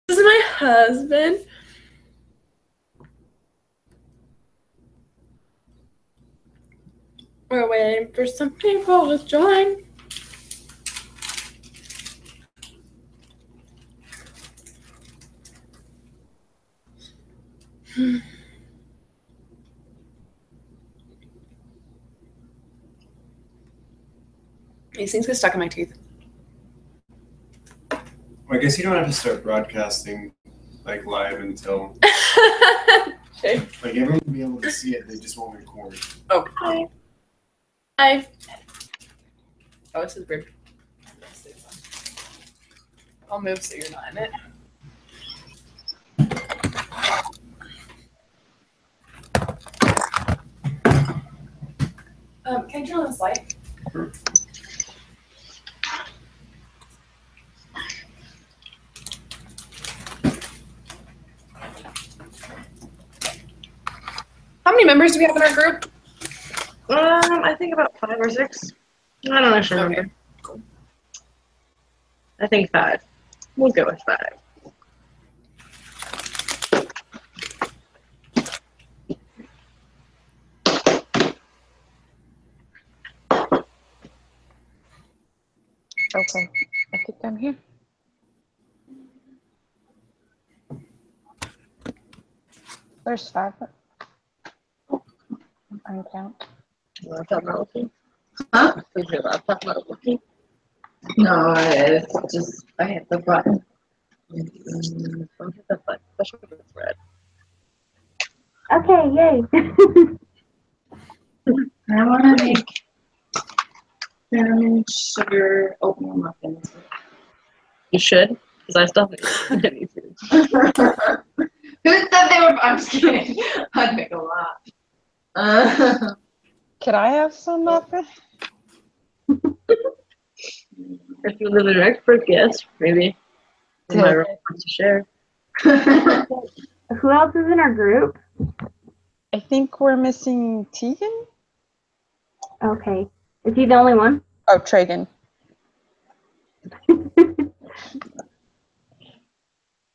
This is my husband. We're waiting for some people to join. These things get stuck in my teeth. I guess you don't have to start broadcasting like live until Okay. like everyone will be able to see it. They just won't record. Oh. Hi. Hi. Oh, this is weird. I'll move so you're not in it. Can you turn on this light? Sure. How many members do we have in our group? I think about 5 or 6. I don't actually remember. Okay, cool. I think 5. We'll go with 5. Okay, I think I'm here. There's 5. I can count. Laptop not working? Huh? Is your laptop not working? No, it's just I hit the button. Don't hit that button, especially if it's red. Okay, yay. I want to make cinnamon sugar oatmeal muffins. You should, because I still haven't eaten any food. Who said they were? I'm just kidding. I'd make a lot. Could I have some muffin? If you live in Rexburg, yes, maybe. You might want to share. Who else is in our group? I think we're missing Tegan. Okay. Is he the only one? Oh, Tragan.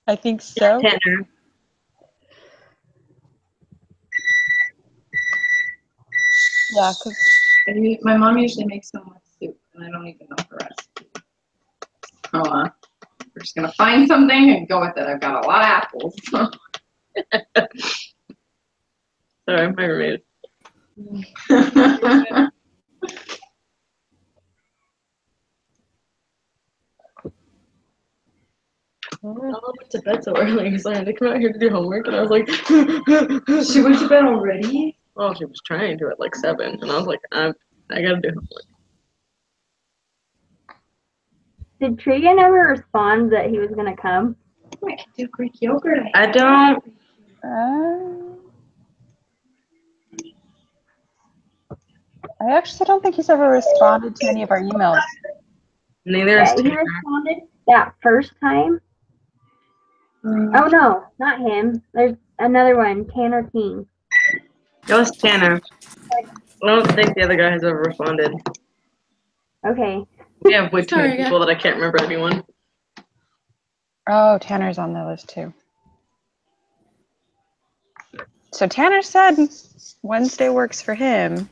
I think so. Tanner. Yeah, because My mom usually makes so much soup, and I don't even know the recipe. Oh, we're just gonna find something and go with it. I've got a lot of apples. Sorry, my roommate. I went to bed so early because I had to come out here to do homework, and I was like, She went to bed already? well, she was trying to at like 7, and I was like, I gotta do homework. Did Tregan ever respond that he was going to come? I can do Greek yogurt. I don't. I actually don't think he's ever responded to any of our emails. Neither Yeah, is he Tanner. responded that first time. Oh, no, not him. There's another one, Tanner King. That was Tanner. I don't think the other guy has ever responded. Okay. We have way too many Sorry, people that I can't remember anyone. Oh, Tanner's on the list too. So Tanner said Wednesday works for him.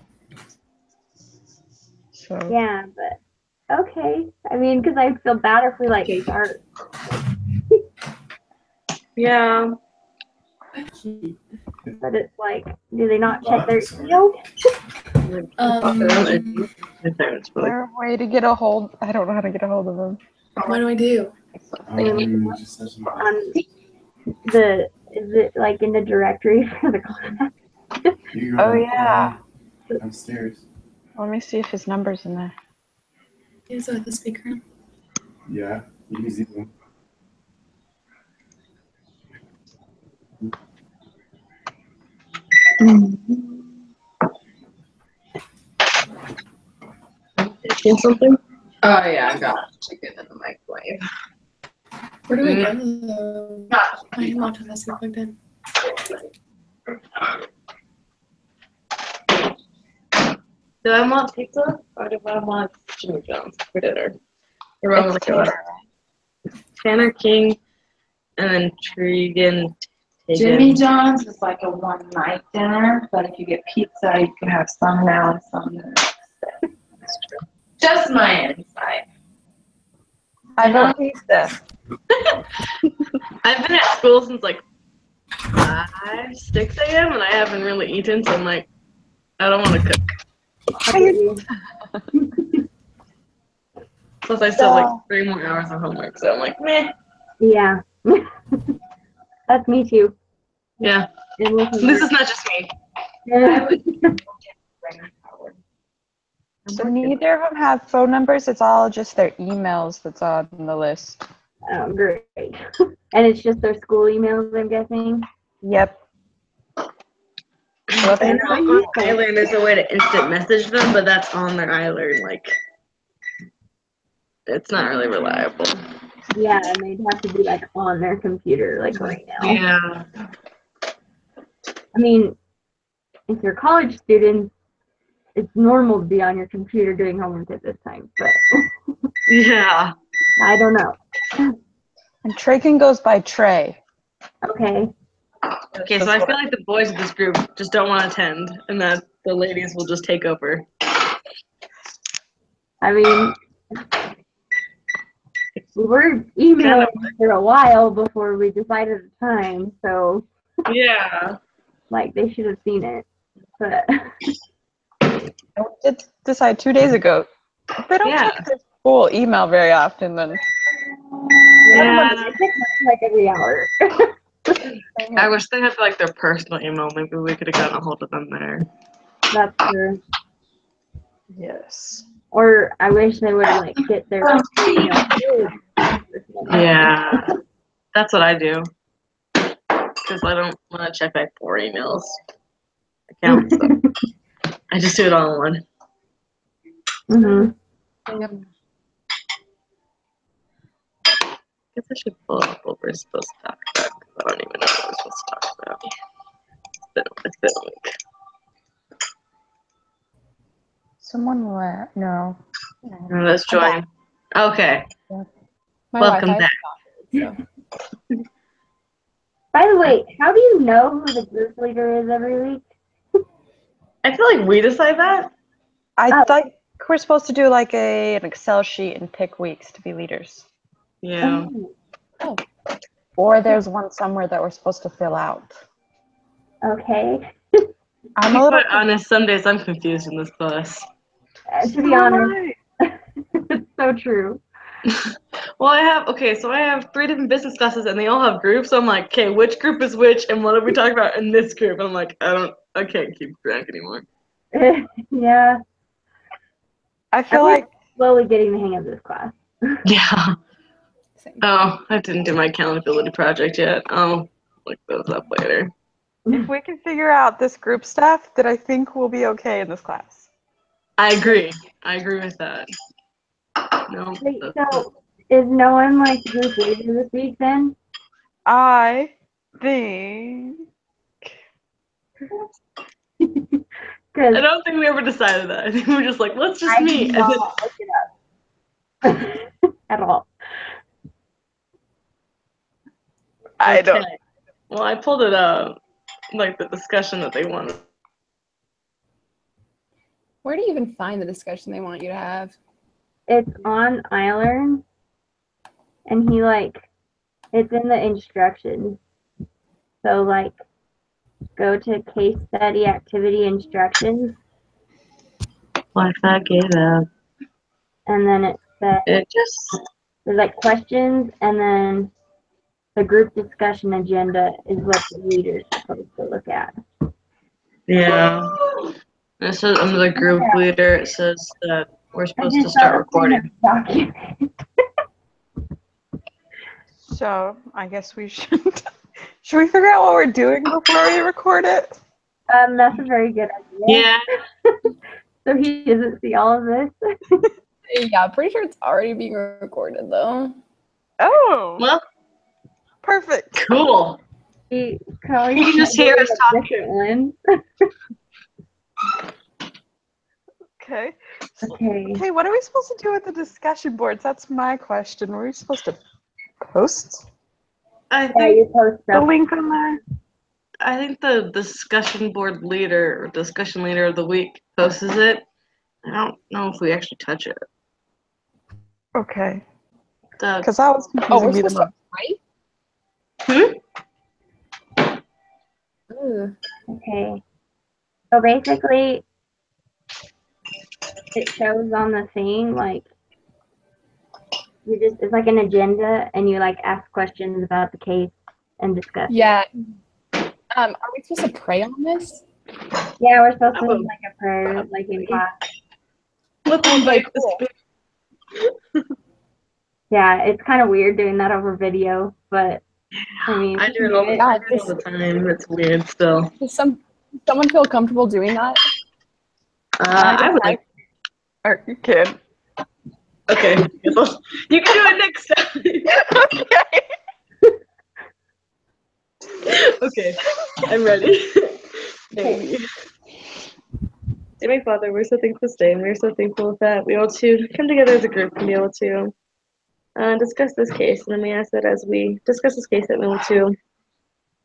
So Yeah, but okay. I mean, because I feel bad if we like start. Yeah. But it's like, do they not check their email? is there a way to get a hold? I don't know how to get a hold of him. What do I do? Just says my- Is it like in the directory for the class? You go Oh yeah. downstairs. Let me see if his number's in there. Is that the speaker? Yeah, you can see them. Seen something? Oh yeah, I got chicken in the microwave. Where do I go? My laptop has to be plugged in. Do I want pizza or do I want Jimmy John's for dinner? Everyone was like, Tanner King and then Tegan. Jimmy John's is like a one-night dinner, but if you get pizza, you can have some now and some the next day. Just my insight. I vote pizza. I've been at school since like 5, 6 a.m. and I haven't really eaten, so I'm like, I don't want to cook. Plus, I still have like 3 more hours of homework, so I'm like, meh. Yeah. That's me too. Yeah, It was this is not just me. So neither of them have phone numbers. It's all just their emails that's on the list. Oh, great. And it's just their school emails, I'm guessing. Yep. I know on iLearn there's a way to instant message them, but that's on their iLearn. Like, it's not really reliable. Yeah, and they'd have to be like on their computer, like right now. Yeah. I mean, if you're college students, it's normal to be on your computer doing homework at this time, but Yeah. I don't know. And Traken goes by Trey. Okay. Okay, so I feel like the boys of this group just don't want to attend, and that the ladies will just take over. I mean, we were emailing for a while before we decided the time, so Yeah. like they should have seen it. But We did decide 2 days ago. They don't Yeah. check their school email very often then. Yeah. it takes like every hour. I wish they had like their personal email. Maybe we could have gotten a hold of them there. That's true. Yes. Or I wish they would like get their email too. Yeah. That's what I do. Because I don't want to check like 4 emails. Accounts. So I just do it all in one. Mhm. I guess I should pull up what we're supposed to talk about. 'Cause I don't even know what we're supposed to talk about. It's been a week. Someone left. No. Now let's join. Okay. My Welcome Wi-Fi back. so. By the way, how do you know who the group leader is every week? I feel like we decide that. I Oh. thought we're supposed to do like an Excel sheet and pick weeks to be leaders. Yeah. Oh, Or there's one somewhere that we're supposed to fill out. okay. I'm To a be little quite honest, some days I'm confused in this class. To be honest, it's so true. Well, so I have 3 different business classes and they all have groups. So I'm like, okay, which group is which and what are we talking about in this group? I'm like, I can't keep track anymore. Yeah, I feel I'm like slowly getting the hang of this class. Yeah. Same. Oh, I didn't do my accountability project yet. I'll look those up later. if we can figure out this group stuff, then I think we'll be okay in this class. I agree. I agree with that. No. Wait, so is no one like group leader this week then? I think Because I don't think we ever decided that. I think we were just like, let's just I meet. did And then, not look it up at all. I don't. okay. Well, I pulled it up, like the discussion that they wanted. Where do you even find the discussion they want you to have? It's on iLearn, and it's in the instructions. So go to case study activity instructions, Wi-Fi gave up. and then it says It just. there's questions, and then the group discussion agenda is what the leader's supposed to look at. Yeah. It says under the group leader, it says that we're supposed to just start saw recording. the document. So I guess we should. Should we figure out what we're doing before we record it? That's a very good idea. Yeah. So he doesn't see all of this. Yeah, pretty sure it's already being recorded though. Oh, Well, perfect. cool. He can always You can just hear us a talking. different one. Okay. Okay. Okay, what are we supposed to do with the discussion boards? That's my question. Were we supposed to post? I Yeah, think you post The stuff. link on there. I think the discussion board leader or discussion leader of the week posts it. I don't know if we actually touch it. Okay. The, Because that was Oh, confusing we're me the supposed to, most. right? Ooh. Okay. So basically, it shows on the thing like it's like an agenda, and you like ask questions about the case and discuss. Yeah. Are we supposed to pray on this? Yeah, we're supposed to Oh. do like a prayer, like in class. let's Okay, invite cool. this. Yeah, it's kind of weird doing that over video, but I mean, I do it all, Yeah, I do it all the time. It's weird still. Does someone feel comfortable doing that? I would like. Or you can. Okay. You can do it next time. Okay. Okay. I'm ready. Maybe. Dear Father, we're so thankful today, and we're so thankful that we able to come together as a group and be able to discuss this case. And then we ask that as we discuss this case, that we able to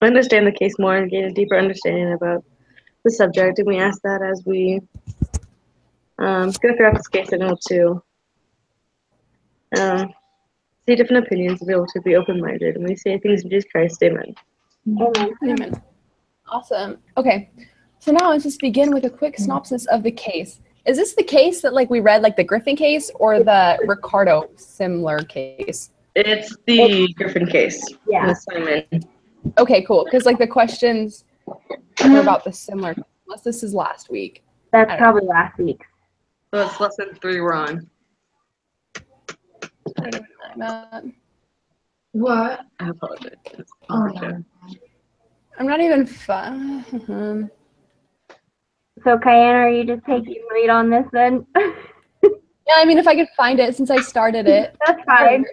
understand the case more and gain a deeper understanding about the subject. And we ask that as we go throughout this case, that we able to see different opinions, and be able to be open-minded. And we say things in Jesus Christ. Amen. Amen. Amen. Awesome. Okay. So now let's just begin with a quick synopsis of the case. Is this the case that like we read, like the Griffin case, or the Ricardo similar case? It's the Griffin case. Yeah. With Simon. Okay, cool. Because like the questions were about the similar, unless this is last week. That's I don't probably last week. So it's lesson 3 we're on. I don't know what I'm at. What? I apologize. Oh, no. I'm not even fun. So, Cayenne, are you just taking lead on this then? Yeah, I mean, if I could find it since I started it. That's fine.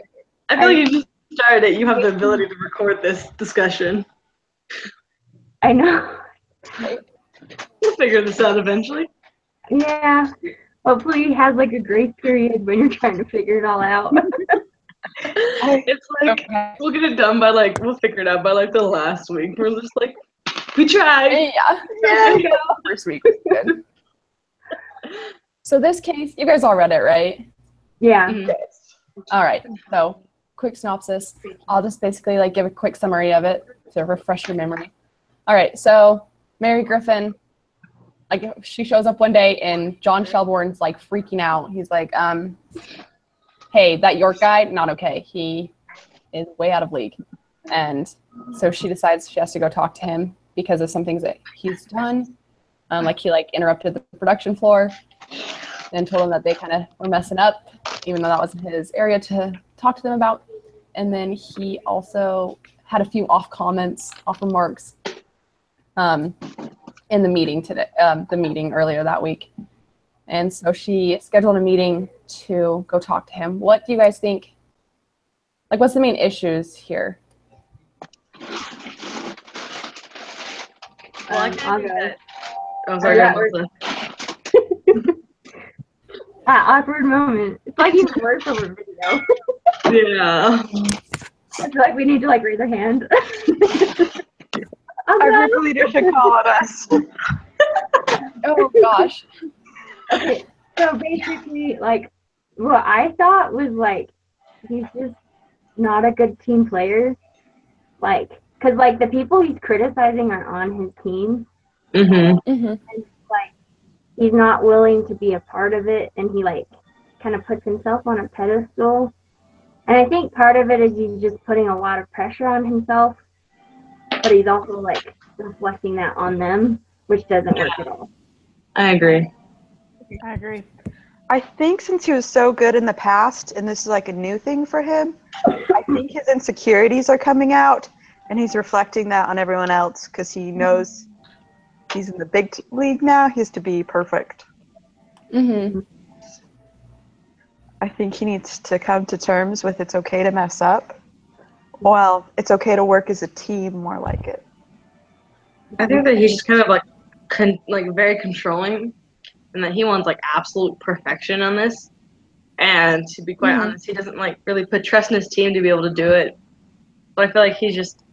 I feel like you just started it. You have the ability to record this discussion. I know. We'll figure this out eventually. Yeah. Hopefully he has like a grace period when you're trying to figure it all out. It's like Okay. we'll get it done by like we'll figure it out by like the last week. We're just like we tried. Yeah. Yeah, I know. First week was good. So this case, you guys all read it, right? Yeah. Mhm. All right. So quick synopsis. I'll just basically like give a quick summary of it to refresh your memory. All right. So Mary Griffin, like she shows up one day and John Shelbourne's like freaking out. He's like, hey, that York guy, not okay. He is way out of league. And so she decides she has to go talk to him because of some things that he's done. Like he like interrupted the production floor and told them that they kind of were messing up, even though that wasn't his area to talk to them about. And then he also had a few off remarks in the meeting today, the meeting earlier that week. And so she scheduled a meeting to go talk to him. What do you guys think? Like, what's the main issues here? Well, I I'll think go. that. Oh, sorry, Yeah, Melissa. That awkward moment. It's like even worse over video. Yeah. I feel like we need to like raise our hand. I'm Our done. group leader should call on us. Oh, gosh. Okay, so basically, like, what I thought was like, he's just not a good team player. Like, cause like the people he's criticizing are on his team. Mhm. Mm-hmm. Like, he's not willing to be a part of it, and he like kind of puts himself on a pedestal. And I think part of it is he's just putting a lot of pressure on himself, but he's also like reflecting that on them, which doesn't work at all. I agree. I agree. I think since he was so good in the past, and this is like a new thing for him, I think his insecurities are coming out, and he's reflecting that on everyone else because he knows he's in the big league now. He has to be perfect. Mm-hmm. I think he needs to come to terms with it's okay to mess up. Well, it's okay to work as a team, more like it. I think that he's just kind of like very controlling, and that he wants like absolute perfection on this. And to be quite honest, he doesn't like really put trust in his team to be able to do it. But I feel like he just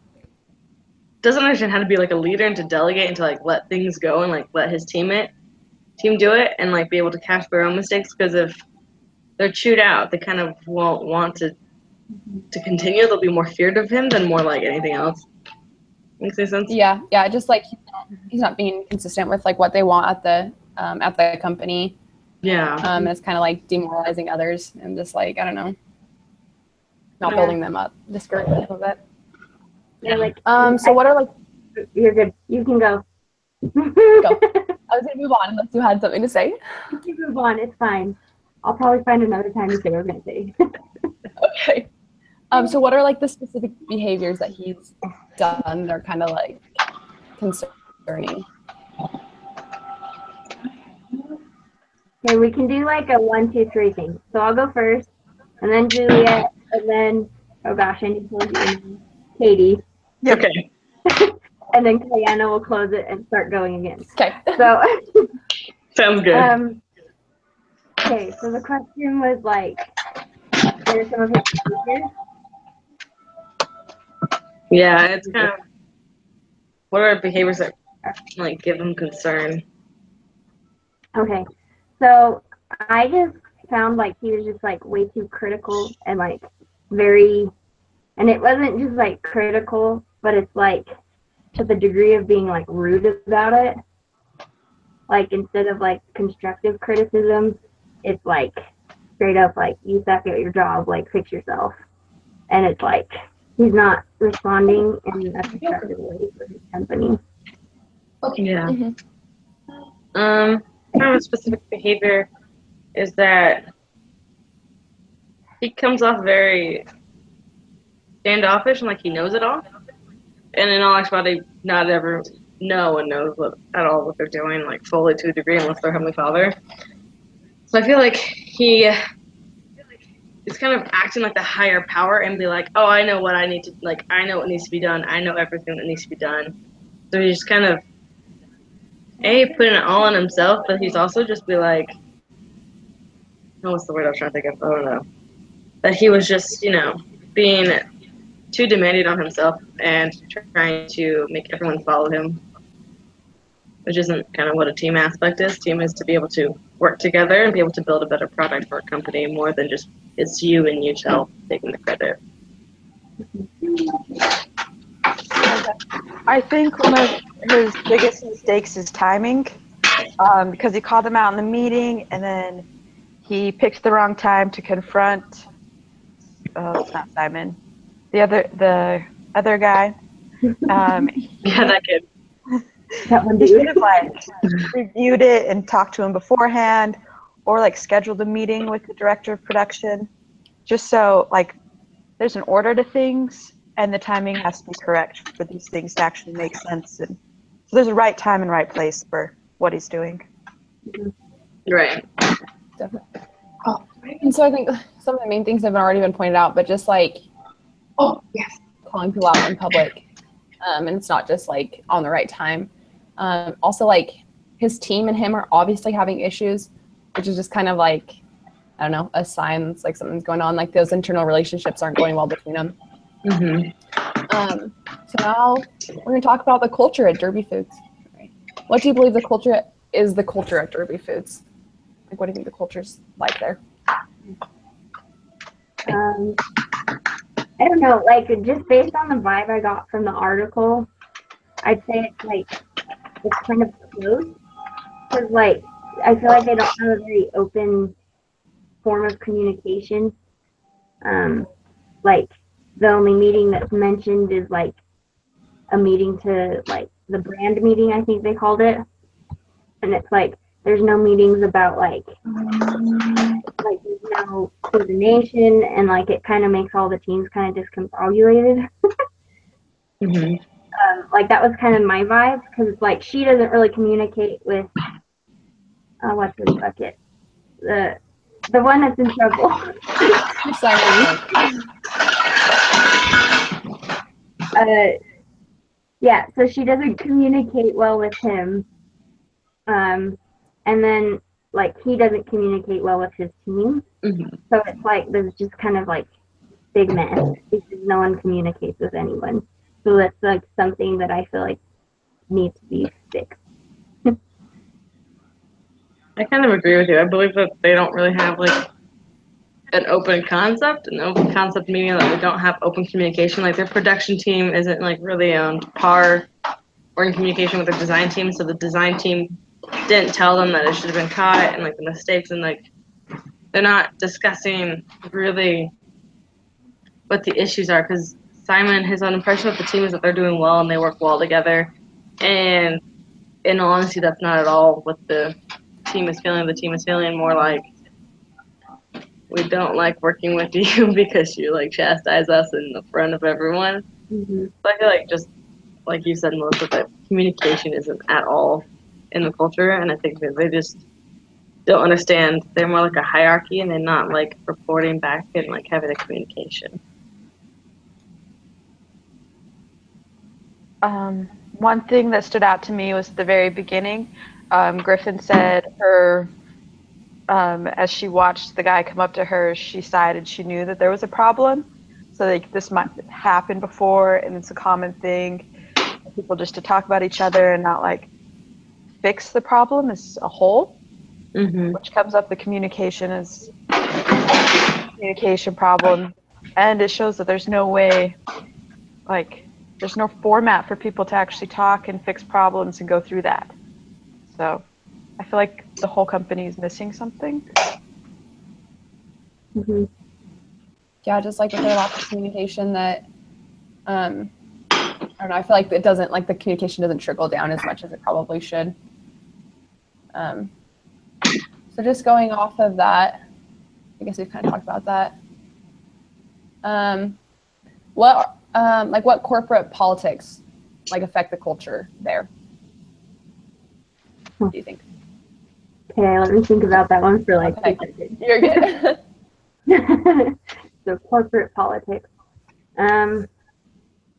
doesn't understand how to be like a leader and to delegate and to like let things go and like let his team do it and like be able to catch their own mistakes, because if they're chewed out, they kind of won't want to continue. They'll be more feared of him than more like anything else. Makes any sense? Yeah, just like he's not being consistent with like what they want at the company. Yeah. And it's kind of like demoralizing others and just like, I don't know, not building them up, discouraging them a bit. Yeah, like So what are like, you're good. You can go. go. I was gonna move on unless you had something to say. You can move on. It's fine. I'll probably find another time to say what I was gonna say. Okay. So what are like the specific behaviors that he's done that are kind of like concerning? Okay, we can do like a 1, 2, 3 thing. So I'll go first, and then Juliet, and then oh gosh, I need to close your name. Katie, Okay. and then Kayana will close it and start going again. Okay. So Sounds good. okay, so the question was like, what are some of his behaviors? Yeah, it's kind of what are behaviors that like give him concern? Okay, so I just found like he was just like way too critical and like very, and it wasn't just like critical, but it's like to the degree of being like rude about it. Like instead of like constructive criticism, it's like straight up like you suck at your job, like fix yourself. And it's like he's not responding in a constructive way for his company. Yeah. Mhm. Kind of a specific behavior is that he comes off very standoffish and like he knows it all. And in all actuality, not no one knows at all what they're doing, like fully to a degree, unless they're Heavenly Father. So I feel like he is kind of acting like the higher power and be like, oh, I know what I need to, like, I know what needs to be done. I know everything that needs to be done. So he's just kind of, putting it all on himself, but he's also just be like, oh, what's the word I was trying to think of? I don't know. That he was just, being too demanding on himself and trying to make everyone follow him, which isn't kind of what a team aspect is. Team is to be able to work together and be able to build a better product for a company more than just it's you and you shall taking the credit. I think one of his biggest mistakes is timing, because he called them out in the meeting and then he picked the wrong time to confront. Oh, it's not Simon. The other guy. Yeah, that kid. That one He dude. should have like reviewed it and talked to him beforehand, or like scheduled a meeting with the director of production, just so like there's an order to things and the timing has to be correct for these things to actually make sense. And so there's a right time and right place for what he's doing. Right. Definitely. And so I think some of the main things have already been pointed out, but just like calling people out in public, and it's not just like on the right time. Also, like his team and him are obviously having issues, which is just kind of like, I don't know, a sign that's like something's going on. Like those internal relationships aren't going well between them. Mm-hmm. So now we're going to talk about the culture at Derby Foods. Right. What do you believe the culture at Derby Foods? Like, what do you think the culture's like there? I don't know, like just based on the vibe I got from the article, I'd say it's like it's kind of close, because like I feel like they don't have a very open form of communication. Like the only meeting that's mentioned is like a meeting to like the brand meeting, I think they called it, and it's like there's no meetings about like there's no coordination, and like it kind of makes all the teams kind of discombobulated. Mm-hmm. Like that was kind of my vibe, because it's like she doesn't really communicate with what's his bucket, the one that's in trouble. Yeah, so she doesn't communicate well with him, and then like he doesn't communicate well with his team. Mm-hmm. So it's like there's just kind of like big mess because no one communicates with anyone. So that's like something that I feel like needs to be fixed. I kind of agree with you. I believe that they don't really have like an open concept, an open concept meaning that they don't have open communication. Like their production team isn't like really on par or in communication with the design team, so the design team didn't tell them that it should have been caught and like the mistakes, and like they're not discussing really what the issues are, because Simon, his own impression of the team is that they're doing well and they work well together, and in all honesty, that's not at all what the team is feeling. The team is feeling more like, we don't like working with you because you like chastise us in the front of everyone. Mm-hmm. So I feel like, just like you said, Melissa, that communication isn't at all in the culture, and I think that they just don't understand. They're more like a hierarchy, and they're not like reporting back and like having a communication. One thing that stood out to me was at the very beginning. Griffin said as she watched the guy come up to her, she decided she knew that there was a problem. So like this might happen before, and it's a common thing for people just to talk about each other and not like fix the problem as a whole. Mm-hmm. Which comes up, the communication is communication problem, and it shows that there's no way, like there's no format for people to actually talk and fix problems and go through that. So I feel like the whole company is missing something. Mm-hmm. Yeah, just like with their lack of communication, that I don't know, I feel like it doesn't, like the communication doesn't trickle down as much as it probably should. So just going off of that, I guess we've kind of talked about that. What corporate politics like affect the culture there? What do you think? Okay, let me think about that one for like 2 seconds. You're good. So corporate politics. I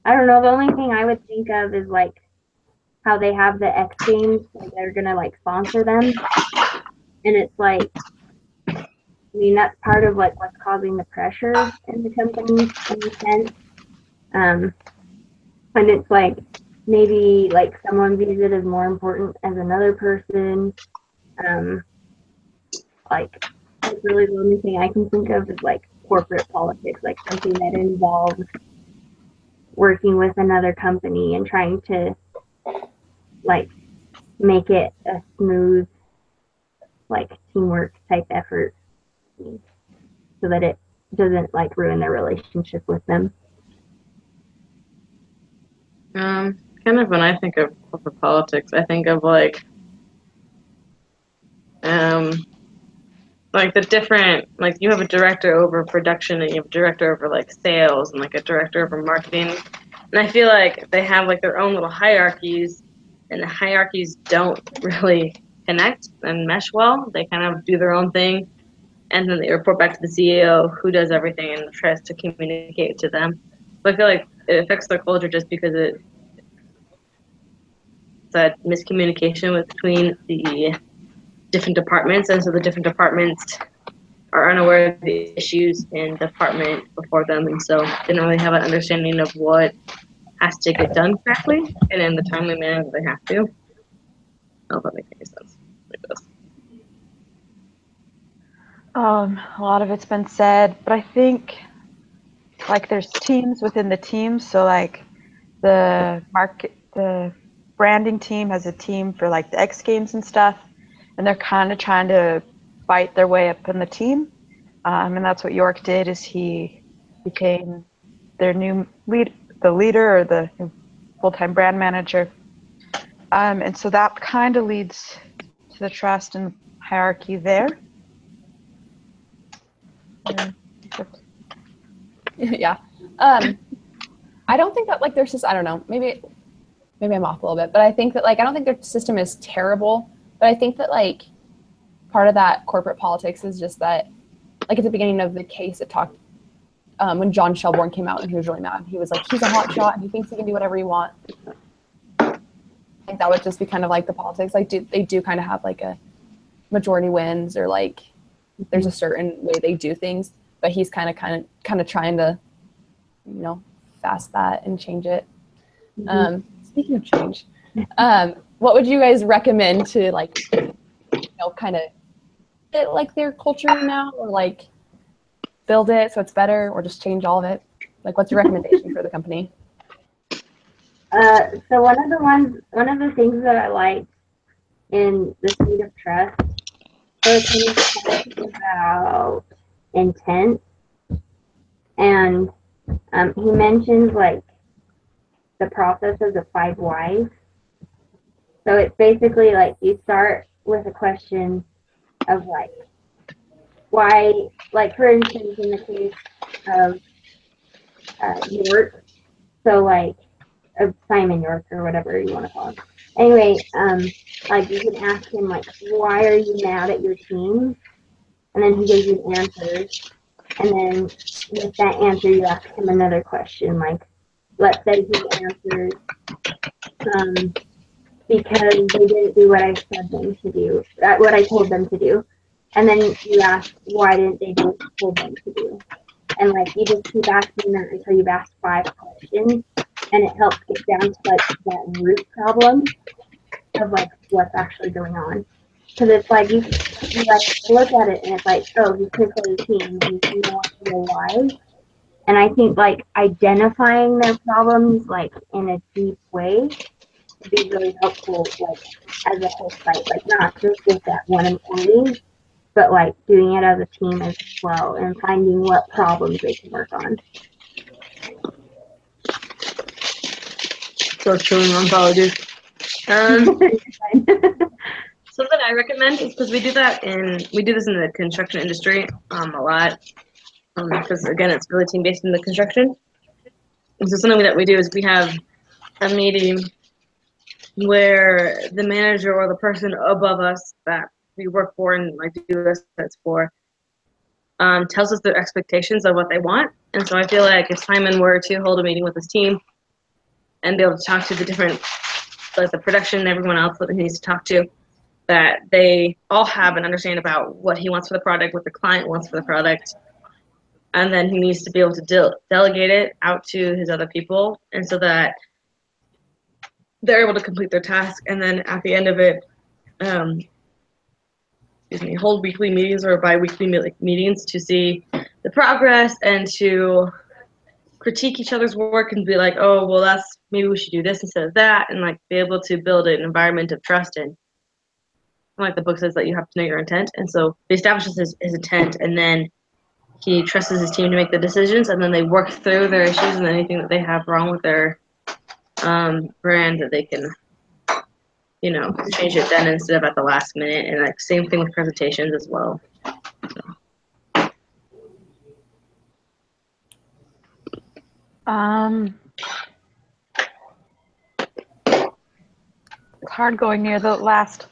don't know. The only thing I would think of is like how they have the X Games, like they're gonna like sponsor them, and it's like, I mean, that's part of like what's causing the pressure in the company in a sense. And it's like maybe like someone views it as more important as another person. Like that's really the only thing I can think of is like corporate politics, like something that involves working with another company and trying to like make it a smooth like teamwork type effort so that it doesn't like ruin their relationship with them. Kind of when I think of corporate politics, I think of like the different, like you have a director over production and you have a director over like sales and like a director over marketing. And I feel like they have like their own little hierarchies, and the hierarchies don't really connect and mesh well. They kind of do their own thing, and then they report back to the CEO, who does everything and tries to communicate to them. So I feel like it affects their culture just because it's that miscommunication between the different departments, and so the different departments are unaware of the issues in the department before them, and so they don't really have an understanding of what has to get done correctly and in the timely manner that they have to. I don't know if that makes any sense. Like this. A lot of it's been said, but I think like there's teams within the teams. So like the branding team has a team for like the X Games and stuff, and they're kind of trying to fight their way up in the team. And that's what York did, is he became their new the leader or the full-time brand manager. And so that kind of leads to the trust and hierarchy there. Yeah. I don't think that like their system, I don't know, maybe I'm off a little bit, but I think that like I don't think their system is terrible, but I think that like part of that corporate politics is just that like at the beginning of the case it talked when John Shelbourne came out and he was really mad. He was like, he's a hot shot and he thinks he can do whatever he wants. I think that would just be kind of like the politics. Like they do kind of have like a majority wins, or like there's a certain way they do things. but he's kind of trying to, fast that and change it. Speaking of change, what would you guys recommend to kind of fit like their culture now, or like build it so it's better, or just change all of it? Like, what's your recommendation for the company? So one of the things that I liked in the Seed of Trust, so it's about intent, and he mentions like the process of the 5 whys. So it's basically like you start with a question of like why, like for instance in the case of York, so like Simon York or whatever you want to call him. Anyway, like you can ask him like, why are you mad at your team? And then he gives you an answer. And then with that answer, you ask him another question. Like, let's say he answers, because they didn't do what I said them to do, what I told them to do. And then you ask, why didn't they do what you told them to do? And like, you just keep asking that until you've asked 5 questions. And it helps get down to like that root problem of like what's actually going on. Because it's like you like look at it and it's like, oh, he's criticizing the team and you don't want to know why. And I think like identifying their problems like in a deep way would be really helpful, like as a whole site, like not just with that one employee, but like doing it as a team as well and finding what problems they can work on. So chewing on apologies. Something I recommend is because we do this in the construction industry a lot, because again it's really team based in the construction. And so something that we do is we have a meeting where the manager or the person above us that we work for and like do this for tells us their expectations of what they want. And so I feel like if Simon were to hold a meeting with his team and be able to talk to the different, like the production and everyone else that he needs to talk to, that they all have an understanding about what he wants for the product, what the client wants for the product, and then he needs to be able to delegate it out to his other people, and so that they're able to complete their task, and then at the end of it, hold weekly meetings or bi-weekly meetings to see the progress and to critique each other's work and be like, oh, well, maybe we should do this instead of that, and like be able to build an environment of trust. And like the book says that you have to know your intent, and so he establishes his intent, and then he trusts his team to make the decisions, and then they work through their issues and anything that they have wrong with their brand, that they can change it then instead of at the last minute. And like same thing with presentations as well. It's hard going near the last.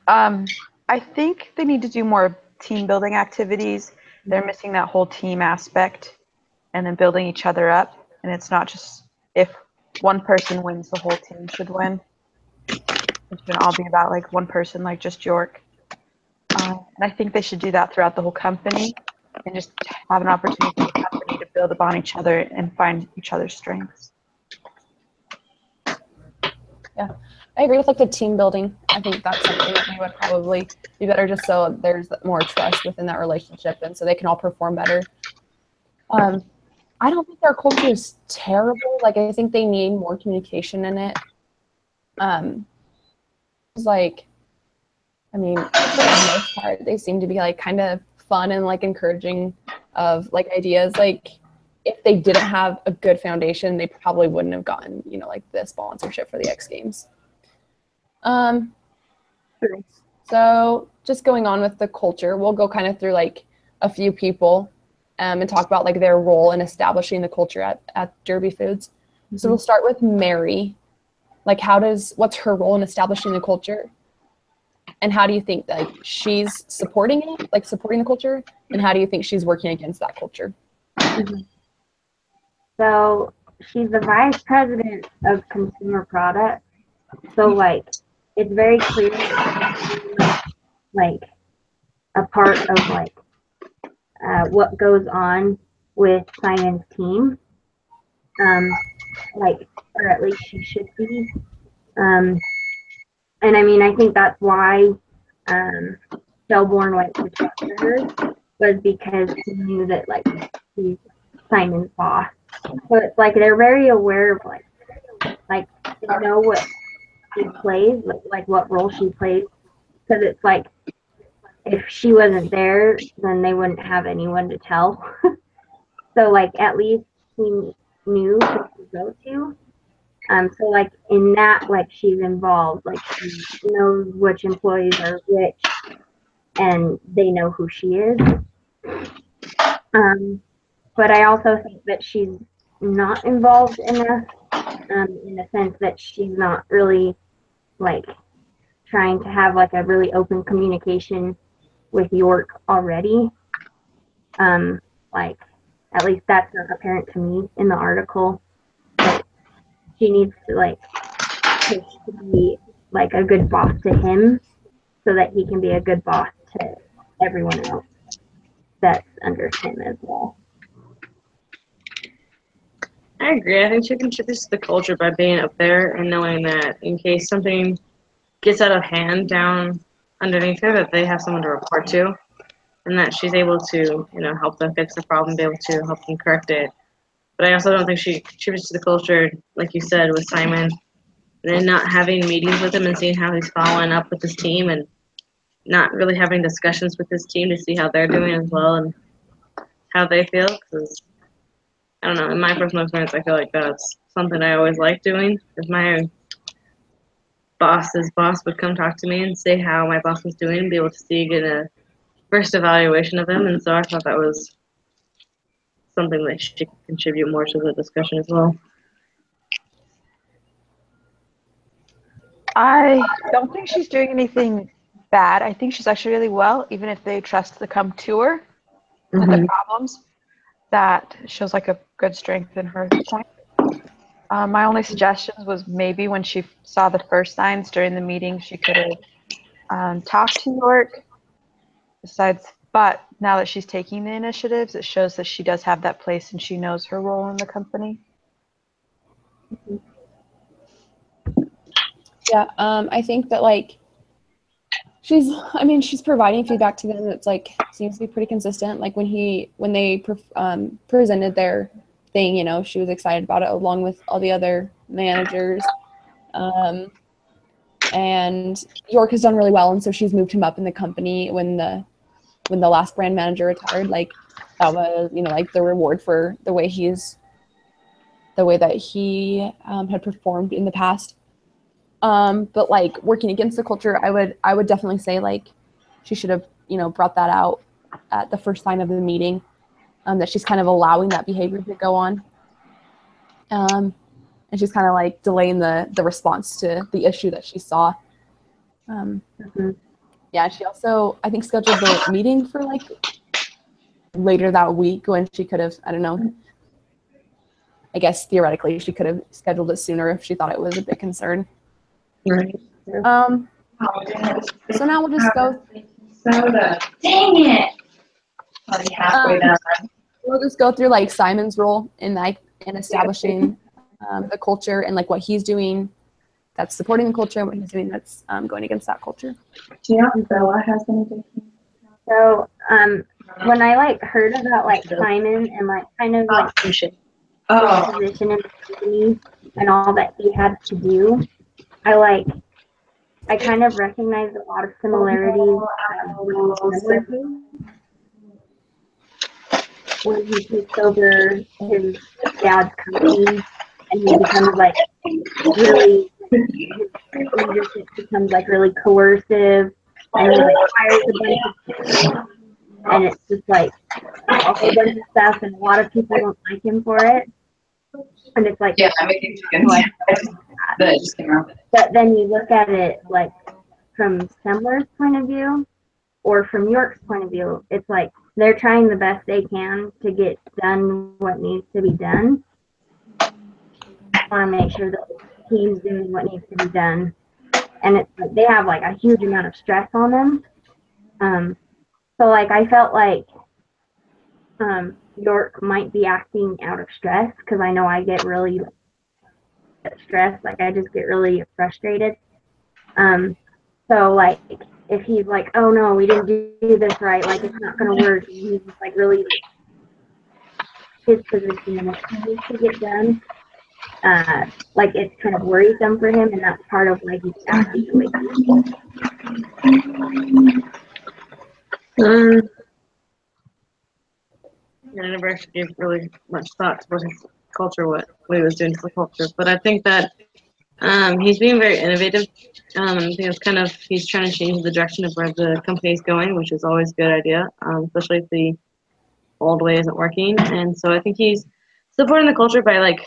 I think they need to do more team building activities. They're missing that whole team aspect and then building each other up. And it's not just if one person wins, the whole team should win. It shouldn't all be about like one person, like just York. And I think they should do that throughout the whole company and just have an opportunity for the company to build upon each other and find each other's strengths. Yeah, I agree with like the team building. I think that's something that we would probably do better, just so there's more trust within that relationship and so they can all perform better. I don't think their culture is terrible. Like, I think they need more communication in it. It's like, I mean, for the most part, they seem to be like kind of fun and like encouraging of like ideas. Like, if they didn't have a good foundation, they probably wouldn't have gotten, like the sponsorship for the X Games. So just going on with the culture, we'll go kind of through like a few people and talk about like their role in establishing the culture at Derby Foods. Mm-hmm. So we'll start with Mary. Like, what's her role in establishing the culture? And how do you think like she's supporting it, like supporting the culture? And how do you think she's working against that culture? Mm-hmm. So she's the vice president of consumer products. So like, it's very clear that she's like a part of like what goes on with Simon's team. Like, or at least she should be. And I mean, I think that's why Shelbourne went to talk to her, was because he knew that like he's Simon's boss. So it's like they're very aware of like they know what she plays, like what role she plays, because it's like if she wasn't there, then they wouldn't have anyone to tell. So like at least he knew who to go to. So like in that, like she's involved, like she knows which employees are which, and they know who she is. But I also think that she's not involved enough, in the sense that she's not really like trying to have like a really open communication with York already. Like at least that's not apparent to me in the article. But she needs to like push to be like a good boss to him, so that he can be a good boss to everyone else that's under him as well. I agree. I think she contributes to the culture by being up there and knowing that in case something gets out of hand down underneath her, that they have someone to report to, and that she's able to, help them fix the problem, be able to help them correct it. But I also don't think she contributes to the culture, like you said, with Simon, and not having meetings with him and seeing how he's following up with his team, and not really having discussions with his team to see how they're doing as well and how they feel. Because I don't know, in my personal experience, I feel like that's something I always liked doing. If my boss's boss would come talk to me and say how my boss was doing, and be able to get a first evaluation of him. And so I thought that was something that she could contribute more to the discussion as well. I don't think she's doing anything bad. I think she's actually really well, even if they trust to come to her with the problems. That shows like a good strength in her point. My only suggestions was maybe when she saw the first signs during the meeting, she could have talked to York. But now that she's taking the initiatives, it shows that she does have that place and she knows her role in the company. Yeah, I think that like she's providing feedback to them that's like seems to be pretty consistent. Like when they presented their thing, she was excited about it along with all the other managers. And York has done really well, and so she's moved him up in the company when the last brand manager retired. Like that was like the reward for the way that he had performed in the past. But like working against the culture, I would definitely say like she should have brought that out at the first sign of the meeting, that she's kind of allowing that behavior to go on, and she's kind of like delaying the response to the issue that she saw. Yeah, she also I think scheduled the meeting for like later that week when she could have, I don't know, I guess theoretically she could have scheduled it sooner if she thought it was a big concern. Right. So now we'll just go. Soda. Dang it! Already halfway done. We'll just go through like Simon's role in establishing the culture and like what he's doing that's supporting the culture and what he's doing that's going against that culture. Yeah, Bella has anything. So when I like heard about like Simon and like kind of like his position in the company and all that he had to do, I kind of recognized a lot of similarities when he takes over his dad's company and he becomes like really, his leadership becomes like really coercive and he like hires a bunch of people and it's just like a whole bunch of stuff and a lot of people don't like him for it. And it's like, yeah, I'm making chickens. That just came out. But then you look at it like from Semler's point of view or from York's point of view, it's like they're trying the best they can to get done what needs to be done. I want to make sure that the team's doing what needs to be done. And it's like they have like a huge amount of stress on them. So like I felt like York might be acting out of stress, because I know I get really stressed, like I just get really frustrated. So like if he's like, oh no, we didn't do this right, like it's not gonna work, and he's just like really his position and it needs to get done. Like it's kind of worrisome for him, and that's part of why he's acting the way he is. I never actually gave really much thought to what his culture, what he was doing to the culture. But I think that he's being very innovative. I think it's kind of, he's trying to change the direction of where the company is going, which is always a good idea, especially if the old way isn't working. And so I think he's supporting the culture by like,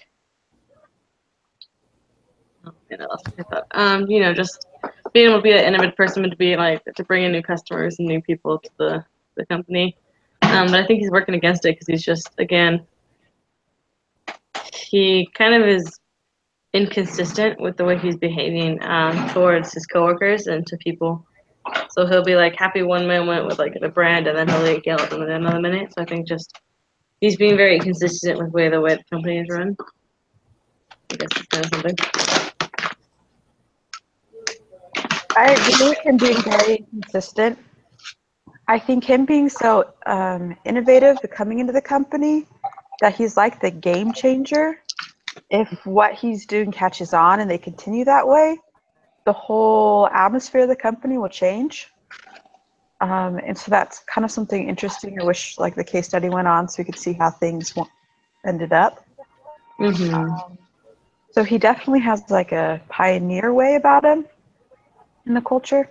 just being able to be an innovative person, to be like, to bring in new customers and new people to the company. But I think he's working against it because he's just, again, he kind of is inconsistent with the way he's behaving towards his coworkers and to people. So he'll be like happy one moment with like the brand, and then he'll like yell at them in another minute. So I think just he's being very inconsistent with the way the company is run. I guess it's kind of something. I agree with him being very consistent. I think him being so innovative, coming into the company, that he's like the game changer. If what he's doing catches on and they continue that way, the whole atmosphere of the company will change. And so that's kind of something interesting. I wish like the case study went on so we could see how things ended up. Mm-hmm. So he definitely has like a pioneer way about him in the culture.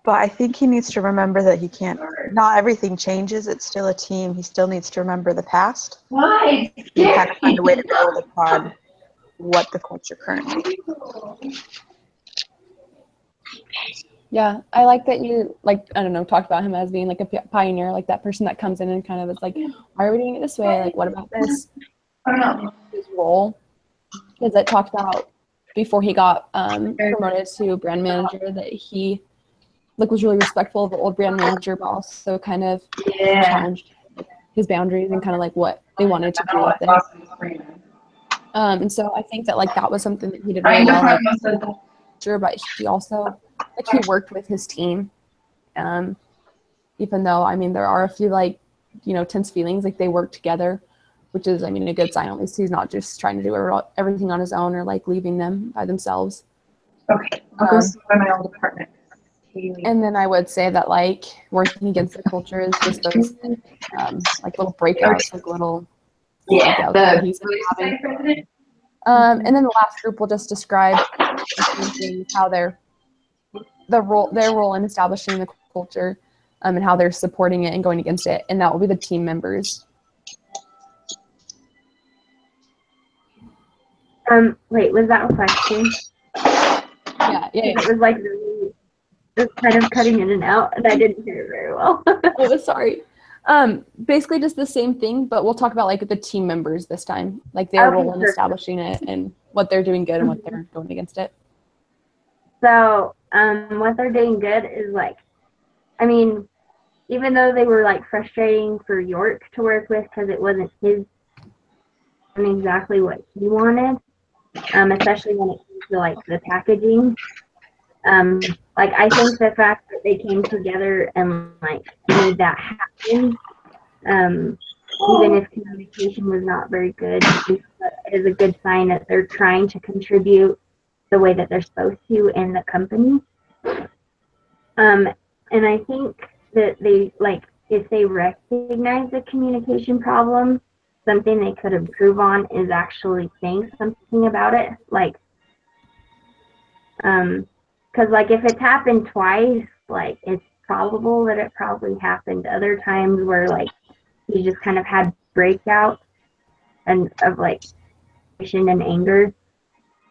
But I think he needs to remember that he can't, not everything changes. It's still a team. He still needs to remember the past. Why? And kind of find a way to build upon what the culture currently is. Yeah, I like that you, like, I don't know, talked about him as being like a pioneer, like that person that comes in and kind of is like, why are we doing it this way? Like, what about this? His role, because it talked about before he got promoted to brand manager that he like was really respectful of the old brand manager, but also kind of challenged his boundaries and kind of like what they wanted to do with it. And so I think that like that was something that he did really well. Like, sure, but he also like he worked with his team, even though I mean there are a few like tense feelings. Like they work together, which is I mean a good sign. At least he's not just trying to do everything on his own or like leaving them by themselves. Okay, I'll go see my old department. And then I would say that like working against the culture is just those like little breakouts, like little breakouts that he's having. And then the last group will just describe how their role in establishing the culture and how they're supporting it and going against it, and that will be the team members. Wait, was that a question? Yeah. It was like really, it was kind of cutting in and out, and I didn't hear it very well. Oh, sorry. Basically just the same thing, but we'll talk about like the team members this time, like their role in establishing it and what they're doing good and what they're going against it. So, what they're doing good is like, I mean, even though they were like frustrating for York to work with because it wasn't exactly what he wanted, especially when it comes to like the packaging. Like I think the fact that they came together and like made that happen, even if communication was not very good, is a good sign that they're trying to contribute the way that they're supposed to in the company. And I think that they like if they recognize the communication problem, something they could improve on is actually saying something about it, like because like if it's happened twice, like it's probable that it probably happened other times where like he just kind of had breakouts and of like frustration and anger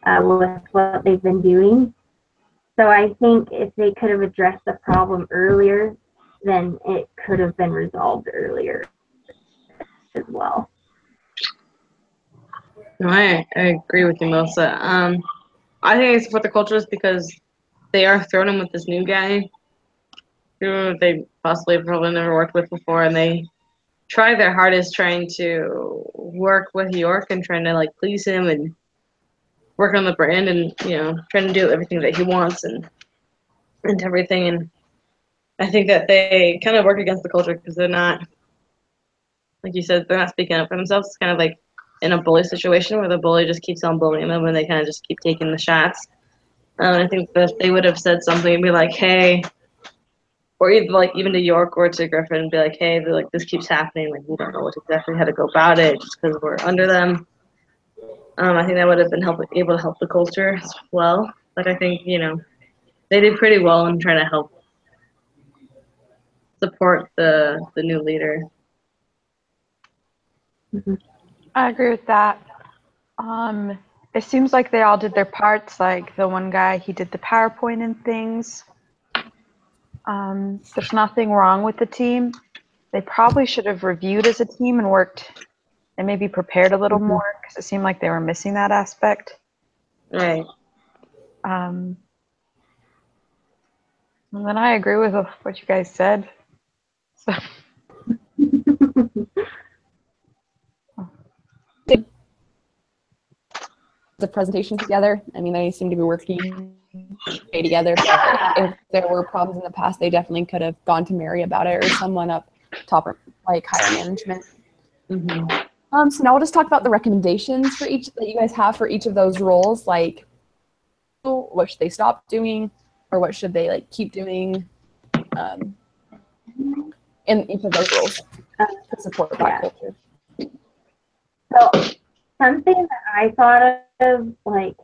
with what they've been doing. So I think if they could have addressed the problem earlier, then it could have been resolved earlier as well. No, I agree with you, Melissa. I think I support the cultures because they are throwing him with this new guy who they possibly probably never worked with before, and they try their hardest trying to work with York and trying to like please him and work on the brand and trying to do everything that he wants and everything. And I think that they kind of work against the culture because they're not, like you said, they're not speaking up for themselves. It's kind of like in a bully situation where the bully just keeps on bullying them and they kind of just keep taking the shots. I think that if they would have said something and be like, hey, or even to York or to Griffin and be like, hey, like this keeps happening, like we don't know exactly how to go about it just because we're under them. I think that would have been able to help the culture as well. But I think, they did pretty well in trying to help support the new leader. I agree with that. It seems like they all did their parts. Like the one guy, he did the PowerPoint and things. There's nothing wrong with the team. They probably should have reviewed as a team and worked and maybe prepared a little more because it seemed like they were missing that aspect. Right. And then I agree with what you guys said. So. The presentation together. I mean, they seem to be working together. But if there were problems in the past, they definitely could have gone to Mary about it or someone up top, like higher management. So now we'll just talk about the recommendations for each that you guys have for each of those roles. Like, what should they stop doing, or what should they like keep doing in each of those roles to support Black culture. So something that I thought of, like,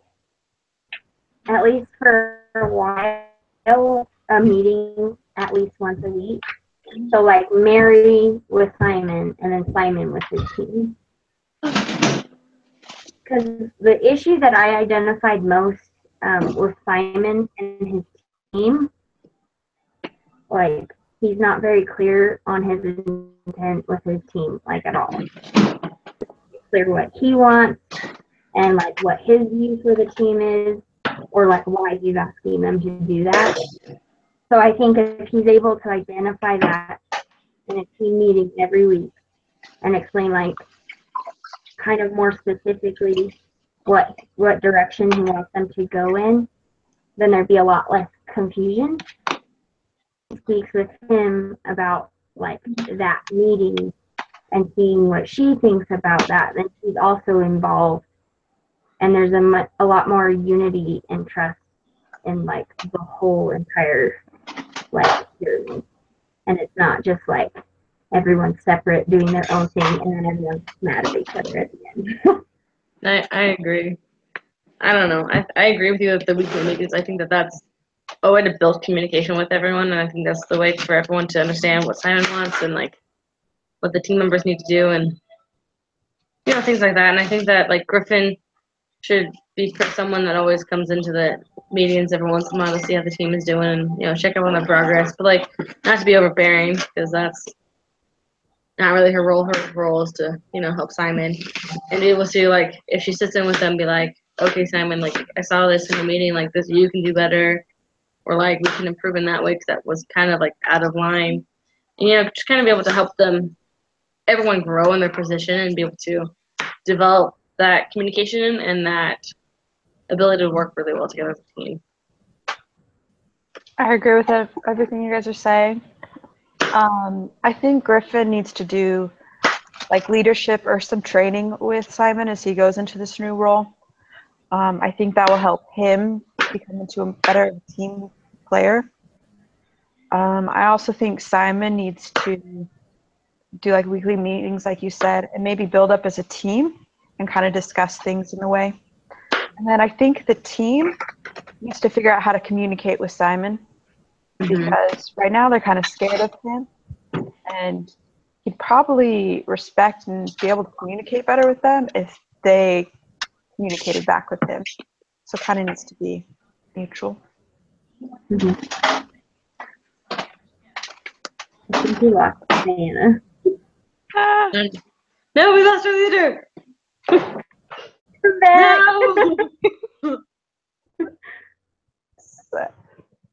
at least for a while, a meeting at least once a week. So like Mary with Simon and then Simon with his team. Because the issue that I identified most with Simon and his team, like, he's not very clear on his intent with his team, like, at all. Clear what he wants and like what his view for the team is, or like why he's asking them to do that. So I think if he's able to identify that in a team meeting every week and explain like kind of more specifically what direction he wants them to go in, then there'd be a lot less confusion. He speaks with him about like that meeting and seeing what she thinks about that, then she's also involved, and there's a lot more unity and trust in like the whole entire like series, and it's not just like everyone's separate doing their own thing and then everyone's mad at each other at the end. I agree. I don't know. I agree with you with the weekly meetings. I think that that's a way to build communication with everyone, and I think that's the way for everyone to understand what Simon wants and like what the team members need to do and things like that. And I think that like Griffin should be someone that always comes into the meetings every once in a while to see how the team is doing and check up on their progress, but like not to be overbearing because that's not really her role. Her role is to help Simon and be able to, like, if she sits in with them, be like, okay, Simon, like I saw this in the meeting, like this you can do better, or like we can improve in that way because that was kind of like out of line. And, just kind of be able to help everyone grow in their position and be able to develop that communication and that ability to work really well together as a team. I agree with everything you guys are saying. I think Griffin needs to do like leadership or some training with Simon as he goes into this new role. I think that will help him become into a better team player. I also think Simon needs to do like weekly meetings, like you said, and maybe build up as a team and kind of discuss things in a way. And then I think the team needs to figure out how to communicate with Simon because right now they're kind of scared of him, and he'd probably respect and be able to communicate better with them if they communicated back with him. So it kind of needs to be neutral. I think we lost Diana. No, we lost our leader. Come back.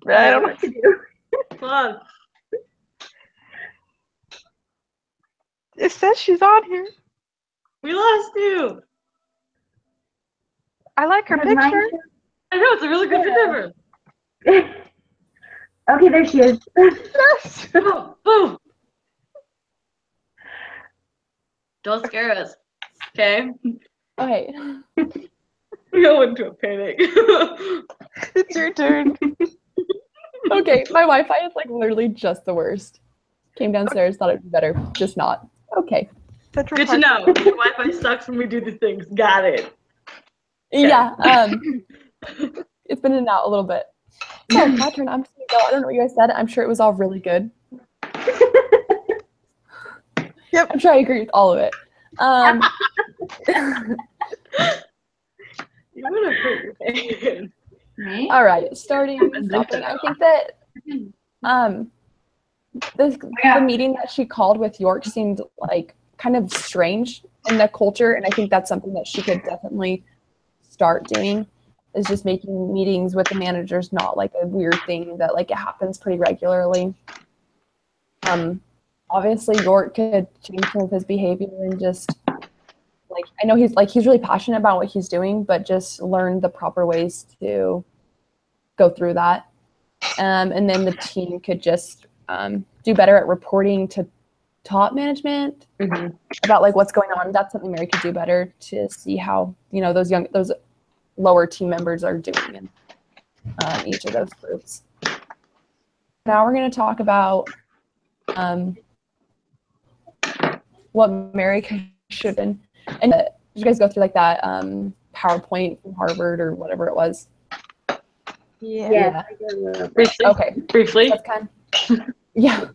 No. I don't know what to do. Come on. It says she's on here. We lost you. I like her Does mine picture. I know, it's a really good picture of her. show- Okay, there she is. Yes. Boom, boom. Don't scare us, okay? Okay. We go into a panic. It's your turn. Okay, my Wi-Fi is like literally just the worst. Came downstairs, thought it'd be better, just not. Okay. Central Good to Park. know. Your Wi-Fi sucks when we do the things. Got it. Yeah. It's been in and out a little bit. So my turn. I'm just gonna go. I don't know what you guys said. I'm sure it was all really good. Yep. I'm sure I agree with all of it. You would have put your hand. Me? All right, starting. Stopping. I think that the meeting that she called with York seemed like kind of strange in the culture, and I think that's something that she could definitely start doing. Is just making meetings with the managers not like a weird thing that like it happens pretty regularly. Obviously York could change some of his behavior and just like I know he's really passionate about what he's doing, but just learn the proper ways to go through that. And then the team could just do better at reporting to top management about like what's going on. That's something Mary could do better to see how, you know, those lower team members are doing in each of those groups. Now we're going to talk about what Mary should have been. And did you guys go through like that PowerPoint from Harvard or whatever it was? Yeah. Briefly. Okay. Briefly. That's kind of, yeah.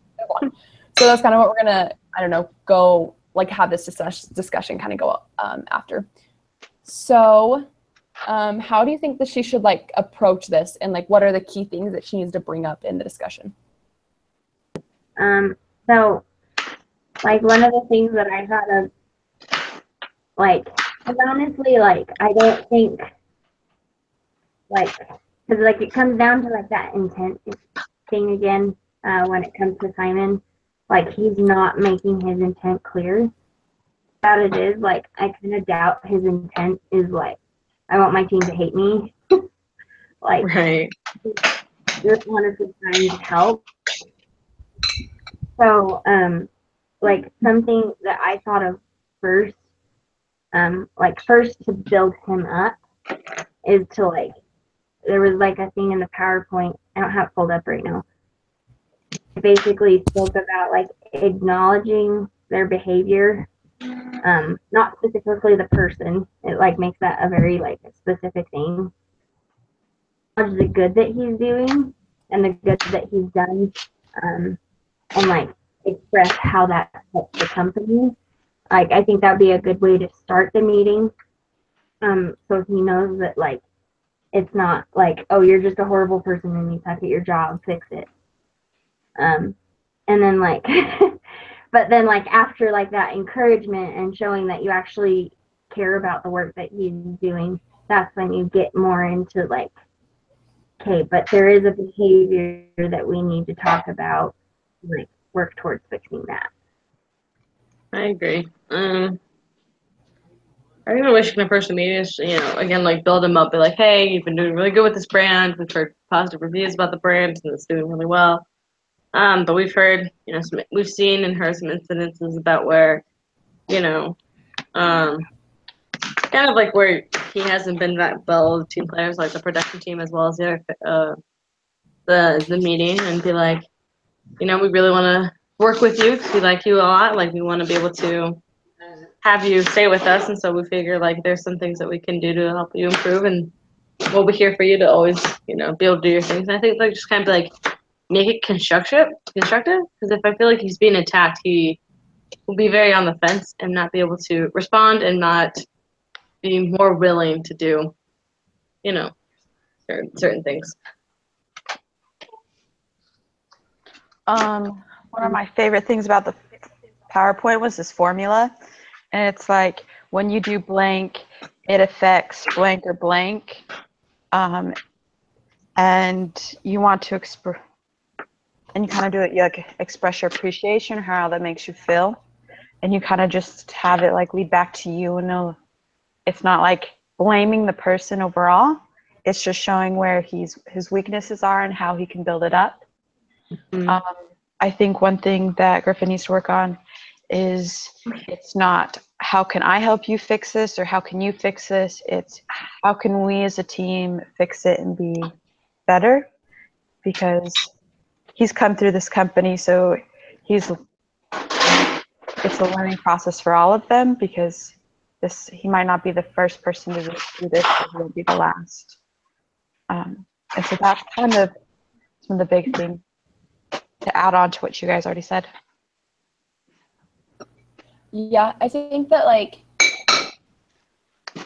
So that's kind of what we're going to, I don't know, go like have this discussion kind of go after. So how do you think that she should like approach this, and like what are the key things that she needs to bring up in the discussion? So like one of the things that I thought of, like, because honestly, like I don't think like, because like it comes down to like that intent thing again when it comes to Simon. Like he's not making his intent clear. That it is like I kind of doubt his intent is like I want my team to hate me. Like Right. just honestly trying to help. So like something that I thought of first, like first to build him up is to like there was like a thing in the PowerPoint. I don't have it pulled up right now. It basically spoke about like acknowledging their behavior, not specifically the person. It like makes that a very like specific thing. Acknowledge the good that he's doing and the good that he's done, and like express how that helps the company. Like I think that'd be a good way to start the meeting. So he knows that like it's not like, oh, you're just a horrible person and you suck at your job, fix it. And then like but then like after like that encouragement and showing that you actually care about the work that he's doing, that's when you get more into like, okay, but there is a behavior that we need to talk about, like work towards fixing that. I agree. I think the way she can approach the meeting is, you know, again, like build them up, be like, hey, you've been doing really good with this brand. We've heard positive reviews about the brand and it's doing really well. But we've heard, you know, we've seen and heard some incidences about where, you know, kind of like where he hasn't been that well with team players, like the production team as well as the meeting, and be like, you know, we really want to work with you because we like you a lot. Like we want to be able to have you stay with us, and so we figure like there's some things that we can do to help you improve, and we'll be here for you to always, you know, be able to do your things. And I think like just kind of like make it constructive, because if I feel like he's being attacked, he will be very on the fence and not be able to respond and not be more willing to do, you know, certain things. One of my favorite things about the PowerPoint was this formula. And it's like when you do blank, it affects blank or blank. And you want to express, and you kind of do it, you like express your appreciation, how that makes you feel. and you kind of just have it like lead back to you, and know it's not like blaming the person overall. It's just showing where his weaknesses are and how he can build it up. I think one thing that Griffin needs to work on is it's not how can I help you fix this or how can you fix this. It's how can we as a team fix it and be better, because he's come through this company, so it's a learning process for all of them, because he might not be the first person to do this, but he won't be the last. And so that's kind of some of the big things to add on to what you guys already said. Yeah, I think that like,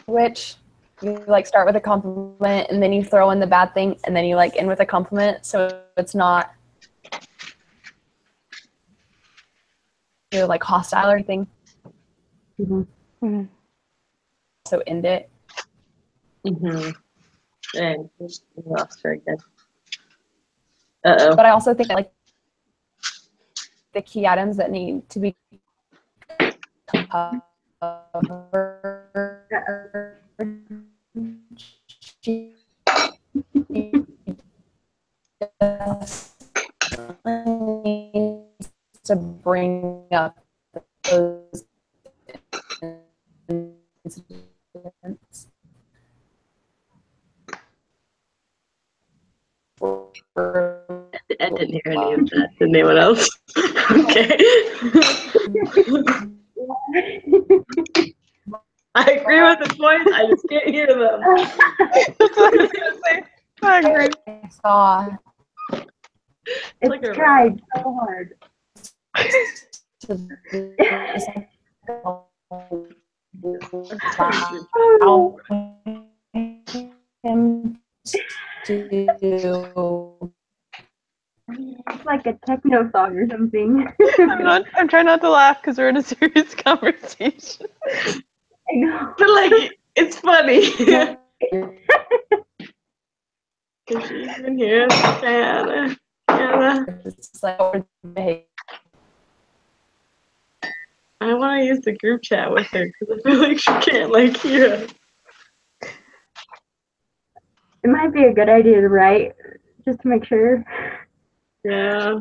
which you like start with a compliment and then you throw in the bad thing and then you like end with a compliment, so it's not like hostile or anything. So end it. And lost her again. Uh-oh. But I also think that like the key items that need to be covered, she needs to bring up those incidents. I didn't hear any of that. Did anyone else? Okay. I agree with the points. I just can't hear them. That's what I was gonna say. I agree. I saw It's like a- tried so hard. allow him to It's like a techno song or something. I'm trying not to laugh because we're in a serious conversation. I know. But like, it's funny. Can she even hear us? Diana? it's like I want to use the group chat with her because I feel like she can't like hear us. It might be a good idea to write, just to make sure. Yeah.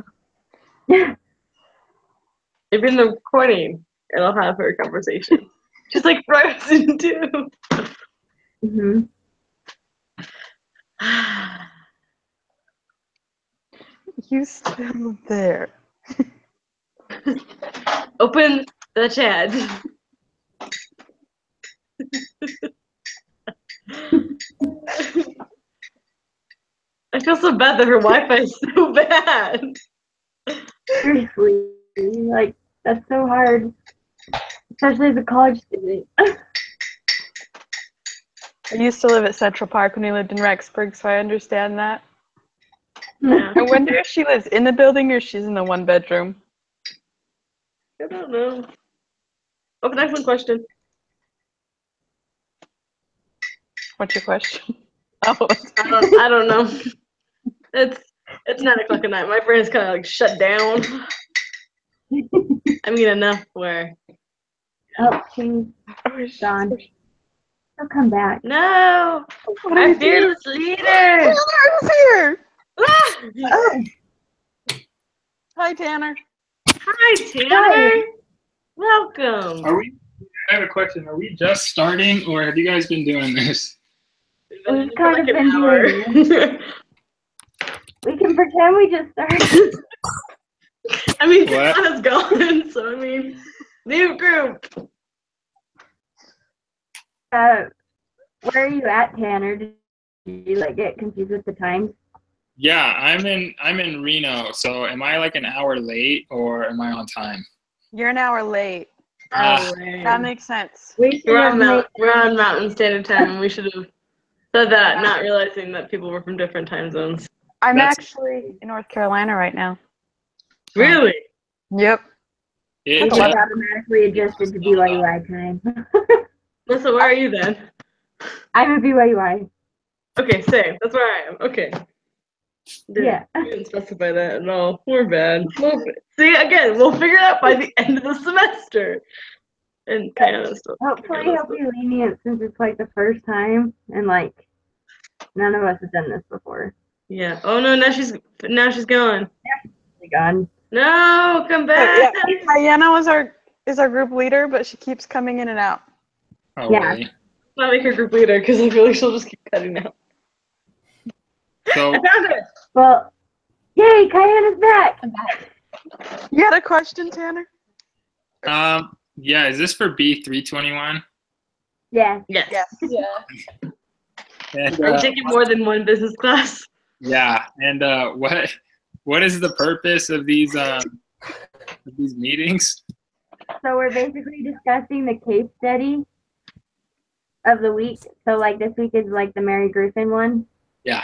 Maybe in the recording, it'll have her conversation. She's like frozen too. hmm You still there? Open the chat. I feel so bad that her Wi-Fi is so bad. Seriously, like, that's so hard. Especially as a college student. I used to live at Central Park when we lived in Rexburg, so I understand that. Yeah. I wonder if she lives in the building or she's in the one bedroom. I don't know. Oh, next question. What's your question? Oh, I don't know. It's 9 o'clock at night. My brain's kind of like shut down. I mean, enough where. Oh, she's gone. She'll come back. No! What are Our you doing? fearless leader! Tanner's here! Ah! Oh, Hi, Tanner. Hi, Tanner! Welcome! I have a question. Are we just starting, or have you guys been doing this? we've kind of been doing this. We can pretend we just started. I mean, What? Kana's gone, so I mean, new group. Where are you at, Tanner? Did you like get confused with the times? Yeah, I'm in Reno. So am I like an hour late, or am I on time? You're an hour late. Ah, That makes sense. We should We're have made, on Mountain Standard Time, and we should have said that, not realizing that people were from different time zones. I'm That's- actually in North Carolina right now. Really? Yep. it we just, just automatically adjusted to BYUI time. Melissa, where are you then? I'm a BYUI. Okay, same. That's where I am. Okay. Yeah. We didn't specify that at all. We're bad. See, again, we'll figure it out by the end of the semester. And kind of stuff. Hopefully he'll be lenient since it's like the first time and like none of us have done this before. Yeah. Oh no, now she's gone. Like, God. No, come back. Yeah, Diana is our group leader, but she keeps coming in and out. Oh, Yeah. really? Not make her group leader because I feel like she'll just keep cutting out. So, I found her. Well, yay, Cayenne is back. I'm back. You had a question, Tanner? yeah, is this for B321? Yeah. Yes. Yeah. And, Are you taking more than one business class? yeah, and what is the purpose of these meetings? So we're basically discussing the case study of the week. So like this week is like the Mary Griffin one. Yeah.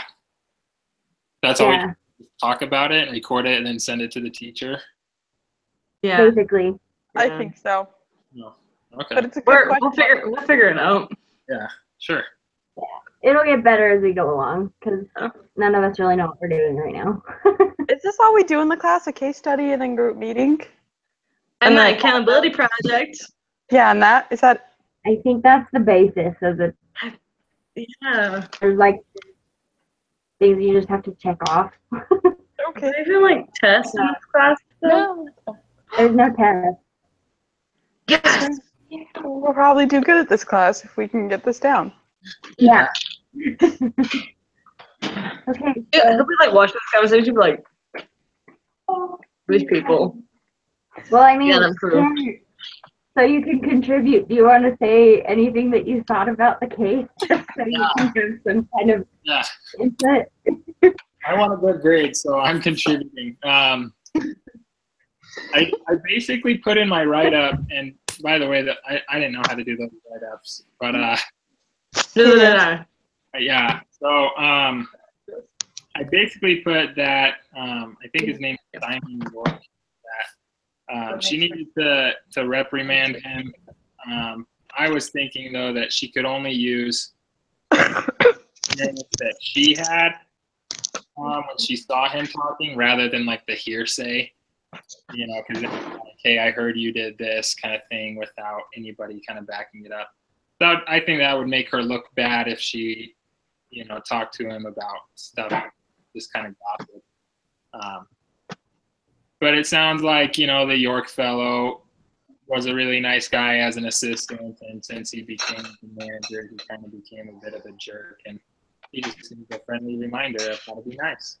That's all we Yeah, talk about it and record it and then send it to the teacher. Yeah. basically. I Yeah. think so. No. Okay. But it's a good question. We'll figure it out. Yeah, sure. It'll get better as we go along because Oh. none of us really know what we're doing right now. Is this all we do in the class? A case study and then group meeting? And then- the accountability project. Yeah, and that is that. I think that's the basis of it. Yeah. There's like things you just have to check off. Okay. I feel like tests in this class. No. There's no test. Yes. We'll probably do good at this class if we can get this down. Yeah. Okay. Yeah, he'll be like watching this conversation, be like, these people. Well, I mean, Yeah, that's true. Tanner, so you can contribute. Do you want to say anything that you thought about the case so you can give some kind of Yeah. input? I want a good grade, so I'm contributing. I basically put in my write-up, and by the way, that I didn't know how to do those write-ups, but Neither did I. yeah. So I basically put that I think his name is Simon York. That she needed to reprimand him. I was thinking though that she could only use that she had when she saw him talking, rather than like the hearsay. You know, because like, hey, I heard you did this kind of thing without anybody kind of backing it up. So I think that would make her look bad if she, you know, talked to him about stuff, just kind of gossip. But it sounds like, you know, the York fellow was a really nice guy as an assistant, and since he became the manager, he kind of became a bit of a jerk, and he just seems a friendly reminder of how to be nice.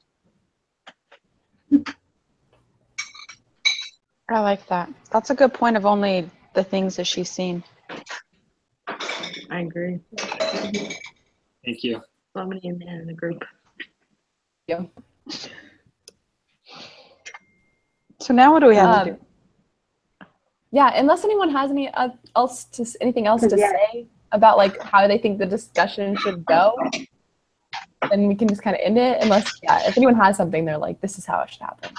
I like that. That's a good point of only the things that she's seen. I agree. Thank you. So many men in the group. Yeah. So now what do we have to do? Yeah, unless anyone has anything else to Yeah. say about like how they think the discussion should go, then we can just kind of end it. Unless, yeah, if anyone has something, they're like, this is how it should happen.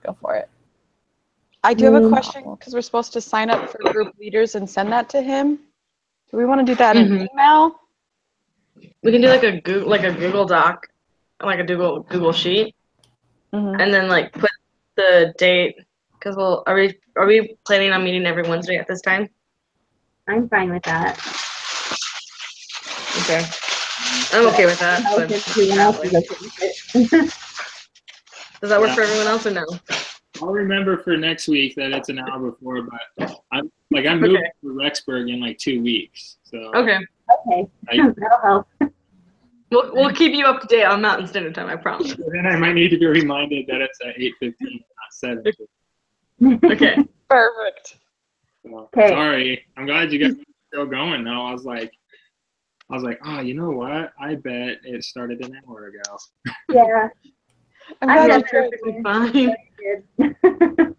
Go for it. I do have a question because we're supposed to sign up for group leaders and send that to him. Do we want to do that in email? We can do like a Google Doc, like a Google Sheet, Mm-hmm. and then like put the date. Cause are we planning on meeting every Wednesday at this time? I'm fine with that. Okay. I'm okay with that. I'll but- just see what else is okay with it. Does that work for everyone else or no? I'll remember for next week that it's an hour before, but I'm moving Okay. to Rexburg in like 2 weeks. So Okay. Okay, I- that'll help. We'll keep you up to date on Mountain Standard Time, I promise. then I might need to be reminded that it's at 8:15, not 7. Okay. Perfect. So, Okay. sorry. I'm glad you guys are still going though. I was like, oh, you know what? I bet it started an hour ago. Yeah, I'm I'm glad good. you Perfectly fine. Good.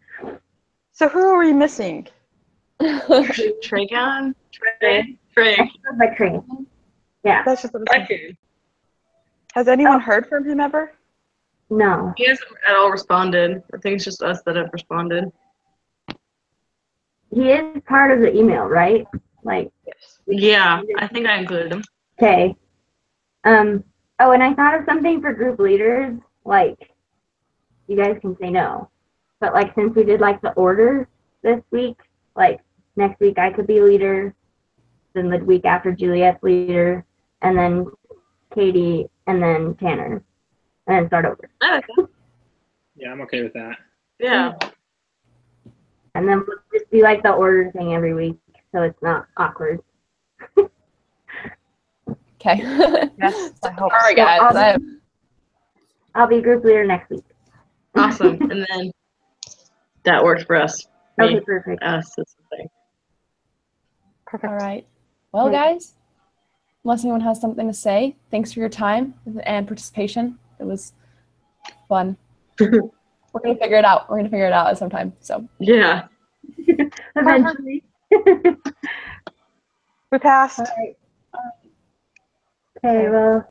So who are we missing? Tragon? Trey? My train. Yeah. That's just what it's Okay. Has anyone heard from him ever? No. He hasn't at all responded. I think it's just us that have responded. He is part of the email, right? Like, Yeah, I think I included him. okay. Oh, and I thought of something for group leaders. Like, you guys can say no, but like since we did like the order this week, like next week I could be leader, then the week after Juliet's leader, and then Katie, and then Tanner, and then start over. I like that. Yeah, I'm okay with that. Yeah. And then we'll just do like the order thing every week, so it's not awkward. Okay. Yes, I hope All right, so. guys. I'll be group leader next week. Awesome. And then that works for us. Okay, Me, perfect. us, is the thing. All right. Well, guys, unless anyone has something to say, thanks for your time and participation. It was fun. We're gonna figure it out. We're gonna figure it out at some time. So Yeah. Eventually. We passed. All right. Okay, well,